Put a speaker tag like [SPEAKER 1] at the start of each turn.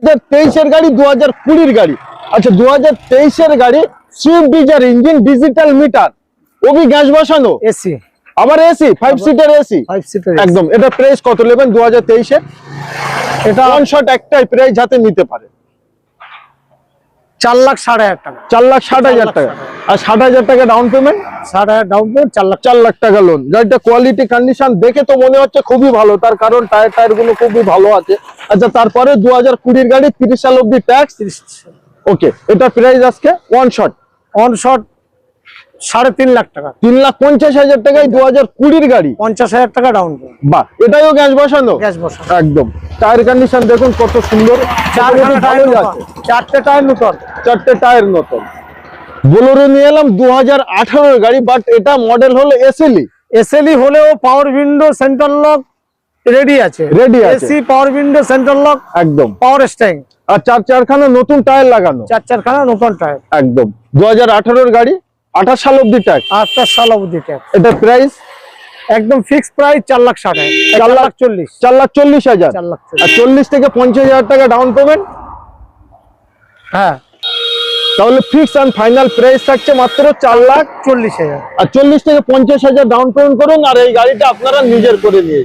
[SPEAKER 1] 2023 গাড়ি 2020 গাড়ি। আচ্ছা 2023 গাড়ি Swift Dzire engine digital meter ওবি গ্যাস বসানো
[SPEAKER 2] এসি
[SPEAKER 1] আবার এসি 5 সিটার এসি
[SPEAKER 2] 5 সিটার
[SPEAKER 1] একদম। এটা প্রাইস কত নেবেন 2023 এ? এটা ওয়ান শট একটাই প্রাইস যাতে নিতে পারে
[SPEAKER 2] 4,60,000 টাকা
[SPEAKER 1] 4,60,000 টাকা আর 60,000 টাকা down payment
[SPEAKER 2] 60,000 down payment
[SPEAKER 1] 4 lakh টাকা লোন। গাড়িটা কোয়ালিটি কন্ডিশন দেখে তো মনে হচ্ছে খুবই ভালো, তার কারণ টায়ার গুলো খুবই ভালো আছে। আচ্ছা তারপরে 2020 গাড়ি 30 সাল অবধি ট্যাক্স। ওকে, এটা প্রাইস আজকে ওয়ান শট
[SPEAKER 2] 3.5 লাখ টাকা
[SPEAKER 1] 3,50,000 টাকায় 2020 গাড়ি
[SPEAKER 2] 50,000 টাকা ডাউন পেমেন্ট।
[SPEAKER 1] বাহ, এটাও গ্যাস বসানো
[SPEAKER 2] গ্যাস বসানো
[SPEAKER 1] একদম। টায়ার কন্ডিশন দেখুন কত সুন্দর,
[SPEAKER 2] চারটে টায়ার নতুন
[SPEAKER 1] 4টে টায়ার নতুন। বোলেরো নিয়ে এলাম 2018 গাড়ি, বাট এটা মডেল হলো
[SPEAKER 2] এসএলই হলেও power window central lock ready আছে AC power window central lock
[SPEAKER 1] একদম
[SPEAKER 2] পাওয়ার স্টারিং
[SPEAKER 1] আর চারখানা নতুন টায়ার লাগানো,
[SPEAKER 2] চারখানা নতুন টায়ার
[SPEAKER 1] একদম। 2018 গাড়ি 28 সাল অবধি ট্যাক্স
[SPEAKER 2] 28 সাল অবধি ট্যাক্স।
[SPEAKER 1] এটা প্রাইস
[SPEAKER 2] একদম ফিক্সড প্রাইস 4,60,000 4,40,000
[SPEAKER 1] 4,40,000 আর 40 থেকে 50,000 টাকা ডাউন পেমেন্ট।
[SPEAKER 2] হ্যাঁ,
[SPEAKER 1] তাহলে ফিক্স এন্ড ফাইনাল প্রাইস থাকছে মাত্র 4,40,000
[SPEAKER 2] 40,000
[SPEAKER 1] আর 40 থেকে 50,000 ডাউন পেমেন্ট করুন আর এই গাড়িটা আপনারা নিজের করে নিয়ে